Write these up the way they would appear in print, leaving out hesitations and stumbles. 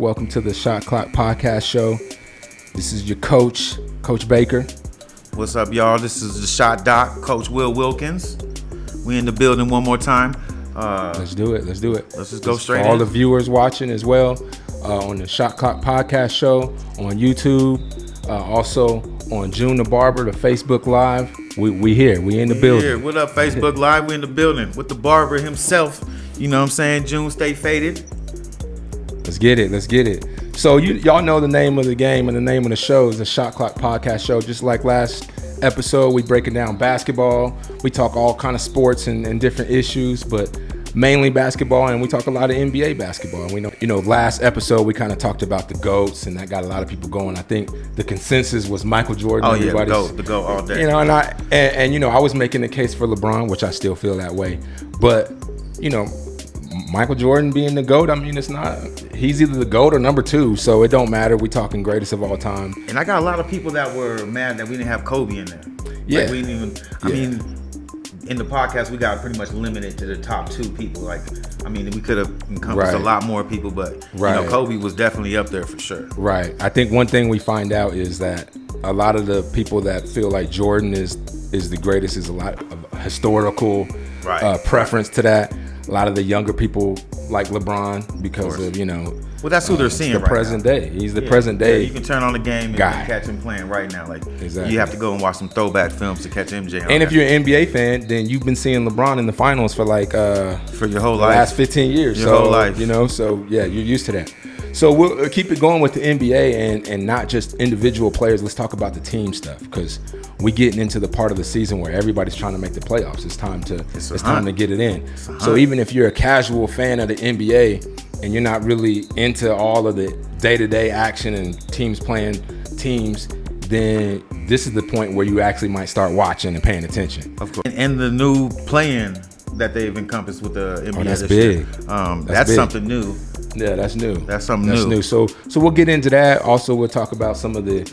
Welcome to the Shot Clock Podcast Show. This is your coach, Coach Baker. What's up, y'all? This is the Shot Doc, Coach Wilkins. We in the building one more time. Let's do it. Let's just go straight in. All the viewers watching as well on the Shot Clock Podcast Show on YouTube. Also on June the Barber, the Facebook Live. We here. We in the building. Here. What up, Facebook Live? We in the building with the barber himself. You know what I'm saying? June, stay faded. Let's get it. So y'all know the name of the game and the name of the show is the Shot Clock Podcast Show. Just like last episode, we breaking down basketball. We talk all kind of sports and different issues, but mainly basketball, and we talk a lot of NBA basketball. And we know, last episode we kind of talked about the GOATs, and that got a lot of people going. I think the consensus was Michael Jordan. Oh yeah, the GOAT all day. And I was making the case for LeBron, which I still feel that way. But Michael Jordan being the GOAT, I mean, he's either the GOAT or number two, so it don't matter. We talking greatest of all time. And I got a lot of people that were mad that we didn't have Kobe in there. Yeah. Like we didn't even, in the podcast, we got pretty much limited to the top two people. Like, I mean, we could have encompassed a lot more people, but Kobe was definitely up there for sure. Right. I think one thing we find out is that a lot of the people that feel like Jordan is the greatest is a lot of historical preference to that. A lot of the younger people like LeBron because of well, that's who they're seeing the right present now. day. He's the present day. Yeah, you can turn on the game and catch him playing right now. Like exactly. You have to go and watch some throwback films to catch MJ. And if you're an NBA fan, then you've been seeing LeBron in the finals for for your whole life, the last 15 years. Your whole life. So yeah, you're used to that. So we'll keep it going with the NBA and not just individual players. Let's talk about the team stuff because we getting into the part of the season where everybody's trying to make the playoffs. It's time to get it in. So even if you're a casual fan of the NBA and you're not really into all of the day-to-day action and teams playing teams, then this is the point where you actually might start watching and paying attention. Of course. And the new play-in that they've encompassed with the NBA that's this big. Year. That's big. Something new. Yeah, that's new. That's something new. So we'll get into that. Also, we'll talk about some of the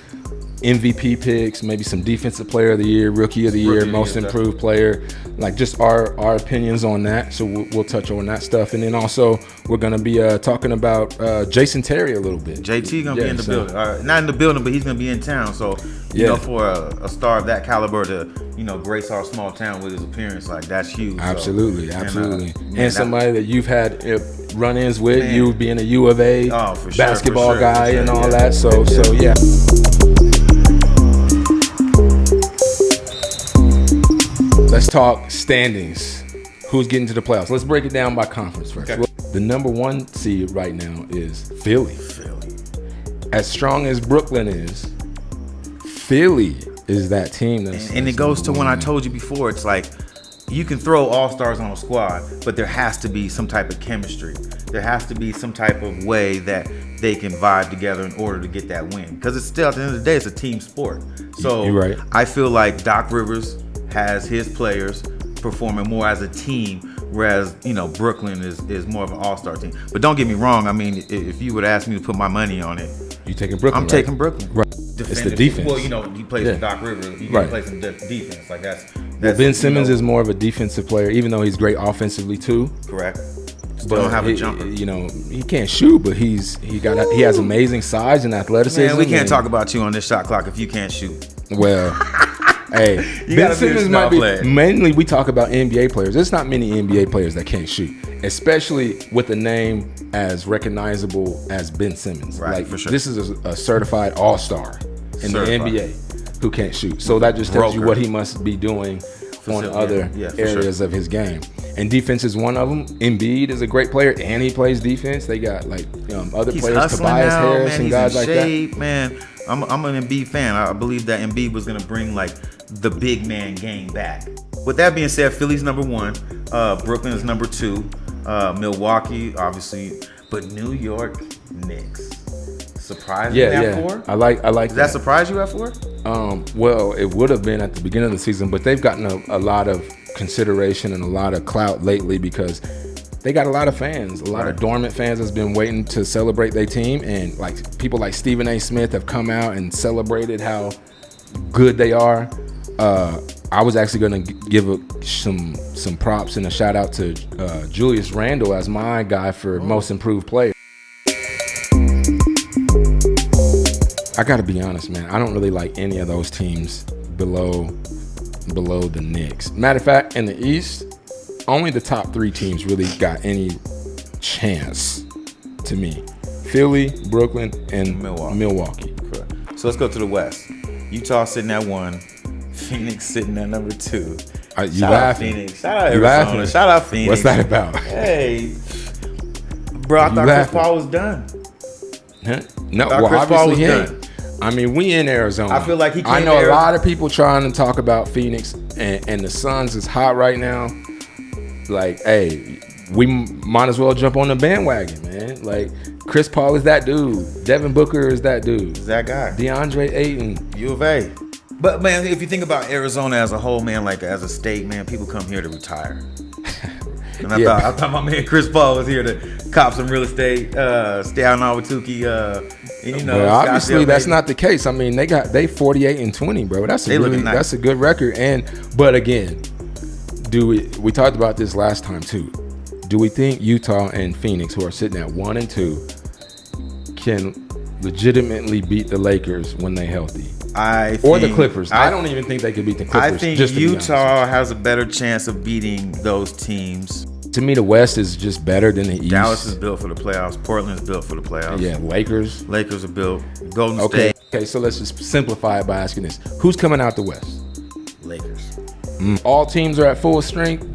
MVP picks, maybe some defensive player of the year, rookie of the year, most improved player, like just our opinions on that. So we'll touch on that stuff. And then also we're going to be talking about Jason Terry a little bit. JT going to be in the building. Not in the building, but he's going to be in town. So, for a star of that caliber to, grace our small town with his appearance, like that's huge. Absolutely. And somebody that you've had run-ins with, you being a U of A basketball guy and all that. So yeah. Let's talk standings. Who's getting to the playoffs? Let's break it down by conference first. Okay. The number one seed right now is Philly. As strong as Brooklyn is, Philly is that team. And it goes to when I told you before, it's like you can throw all-stars on a squad, but there has to be some type of chemistry. There has to be some type of way that they can vibe together in order to get that win. Because it's still, at the end of the day, it's a team sport. So you're right. I feel like Doc Rivers has his players performing more as a team, whereas Brooklyn is more of an all-star team. But don't get me wrong. I mean, if you would ask me to put my money on it, you taking Brooklyn? I'm taking Brooklyn. Right. It's the defense. Well, he plays with Doc Rivers. He plays some defense. Like that's Ben Simmons is more of a defensive player, even though he's great offensively too. Correct. But don't have a jumper. He can't shoot, but he has amazing size and athleticism. Man, we can't talk about you on this shot clock if you can't shoot. Well. Hey, Ben Simmons might be mainly we talk about NBA players. There's not many NBA players that can't shoot, especially with a name as recognizable as Ben Simmons. Right, for sure. This is a certified all-star in the NBA who can't shoot. So that just tells you what he must be doing on other areas of his game. And defense is one of them. Embiid is a great player, and he plays defense. They got other players, Tobias Harris and guys like that. Man, I'm an Embiid fan. I believe that Embiid was going to bring the big man game back. With that being said, Philly's number one. Brooklyn is number two. Milwaukee, obviously, but New York Knicks. Surprise me at 4? I like Does that surprise you at 4? Well, it would have been at the beginning of the season, but they've gotten a lot of consideration and a lot of clout lately because they got a lot of fans, a lot of dormant fans that's been waiting to celebrate their team, and people like Stephen A. Smith have come out and celebrated how good they are. I was actually going to give some props and a shout out to Julius Randle as my guy for most improved player. I got to be honest, man. I don't really like any of those teams below the Knicks. Matter of fact, in the East, only the top 3 teams really got any chance to me. Philly, Brooklyn, and Milwaukee. Correct. So let's go to the West. Utah sitting at 1. Phoenix sitting at number 2. Shout out Phoenix. Shout out Arizona. Shout out Phoenix. What's that about? Hey. Bro, I thought Chris Paul was done. Huh? No, well, obviously he ain't. I mean, we in Arizona. I feel like he came I know there. A lot of people trying to talk about Phoenix, and the Suns is hot right now. Like, hey, we might as well jump on the bandwagon, man. Like, Chris Paul is that dude. Devin Booker is that dude. Is that guy. DeAndre Ayton. U of A. But, man, if you think about Arizona as a whole, man, like as a state, man, people come here to retire. And I thought my man Chris Paul was here to cop some real estate, stay out in Awatuki, Well, obviously that's not the case. I mean, they 48-20, bro. That's a good record. But again, we talked about this last time too. Do we think Utah and Phoenix, who are sitting at 1 and 2, can legitimately beat the Lakers when they're healthy? Or the Clippers. I don't even think they could beat the Clippers. I think Utah has a better chance of beating those teams. To me, the West is just better than the East. Dallas is built for the playoffs. Portland's built for the playoffs. Yeah, Lakers are built. Golden State. Okay, so let's just simplify it by asking this. Who's coming out the West? Lakers. All teams are at full strength.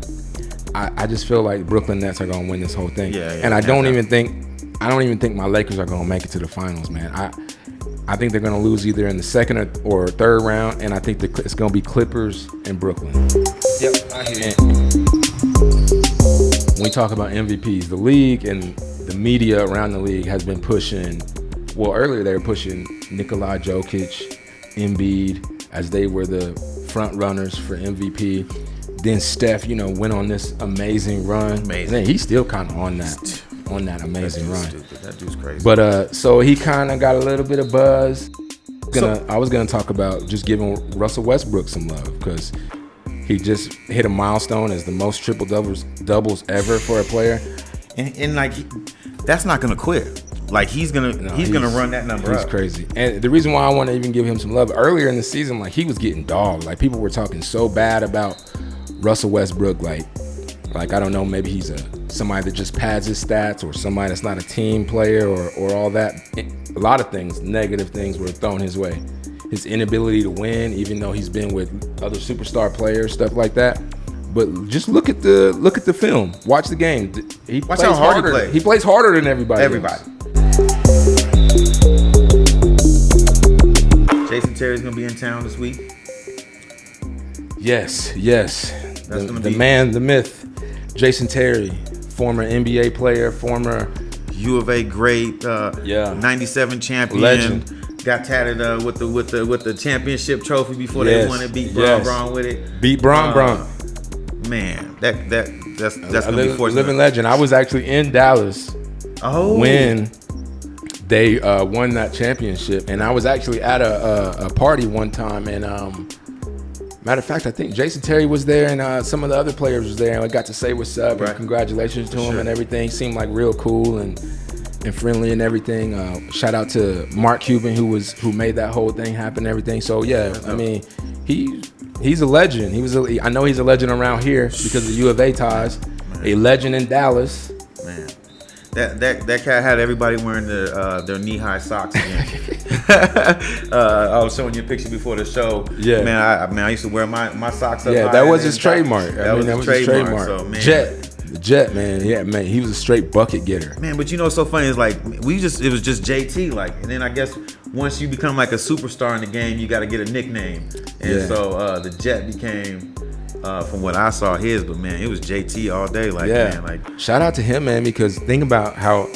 I just feel like Brooklyn Nets are going to win this whole thing. Yeah, and I don't even think my Lakers are going to make it to the finals, man. I think they're going to lose either in the second or third round, and I think it's going to be Clippers and Brooklyn. Yep, I hear you. When we talk about MVPs, the league and the media around the league has been pushing. Well, earlier they were pushing Nikola Jokic, Embiid, as they were the front runners for MVP. Then Steph, went on this amazing run. Amazing. And he's still kind of on that amazing run. Stupid. That dude's crazy. But so he kind of got a little bit of buzz. I was gonna talk about just giving Russell Westbrook some love because he just hit a milestone as the most triple doubles ever for a player. And like that's not gonna quit. Like he's gonna run that number up. He's crazy. And the reason why I want to even give him some love, earlier in the season, like he was getting dogged. Like people were talking so bad about Russell Westbrook, like I don't know, maybe he's somebody that just pads his stats or somebody that's not a team player or all that. A lot of things, negative things were thrown his way. His inability to win, even though he's been with other superstar players, stuff like that. But just look at the film. Watch the game. Watch how hard he plays. He plays harder than everybody. Jason Terry's gonna be in town this week. Yes. The man, the myth, Jason Terry, former NBA player, former U of A great, 97 champion, legend. Got tatted with the championship trophy before they won it. Beat Bron with it. Beat Bron. Man, that's gonna be fortunate. Living legend. I was actually in Dallas when they won that championship, and I was actually at a party one time, and matter of fact, I think Jason Terry was there, and some of the other players was there, and I got to say what's up and congratulations to him and everything. Seemed like real cool and friendly and everything. Shout out to Mark Cuban who made that whole thing happen and everything. So yeah, I mean he's a legend. I know he's a legend around here because of U of A ties. A legend in Dallas. Man, that cat had everybody wearing their knee-high socks again. I was showing you a picture before the show. Yeah, man, I used to wear my socks up. Yeah, that was his trademark. That was his trademark. So, man. The Jet, man. Yeah, man, he was a straight bucket getter. Man, but what's so funny is like it was just JT, like, and then I guess once you become like a superstar in the game, you got to get a nickname, and so the Jet became. From what I saw his, but man, it was JT all day. Like, man, like shout out to him, man, because think about how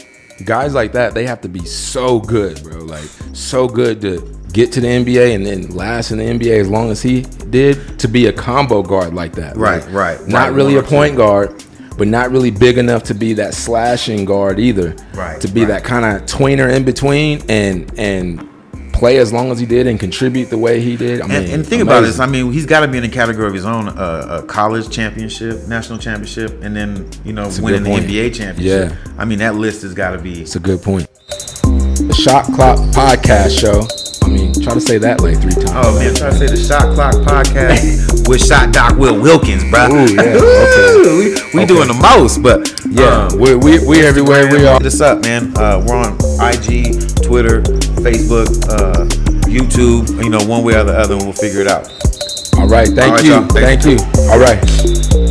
guys like that, they have to be so good, bro. Like so good to get to the NBA and then last in the NBA as long as he did, to be a combo guard like that. Right. Not really a point guard, but not really big enough to be that slashing guard either. Right. To be that kind of tweener in between and play as long as he did and contribute the way he did. I mean, and think about this. I mean, he's got to be in a category of his own, a college championship, national championship, and then winning the NBA championship. Yeah. I mean, that list has got to be. It's a good point. The Shot Clock Podcast Show. I mean, try to say that like 3 times. Oh man, try to say the Shot Clock Podcast with Shot Doc Wilkins, bro. Ooh, yeah. We doing the most, but Yeah, we everywhere we are. Hit us up, man. We're on IG, Twitter, Facebook, YouTube. You know, one way or the other, and we'll figure it out. All right, thank All right, you. y'all. Thank you. All right.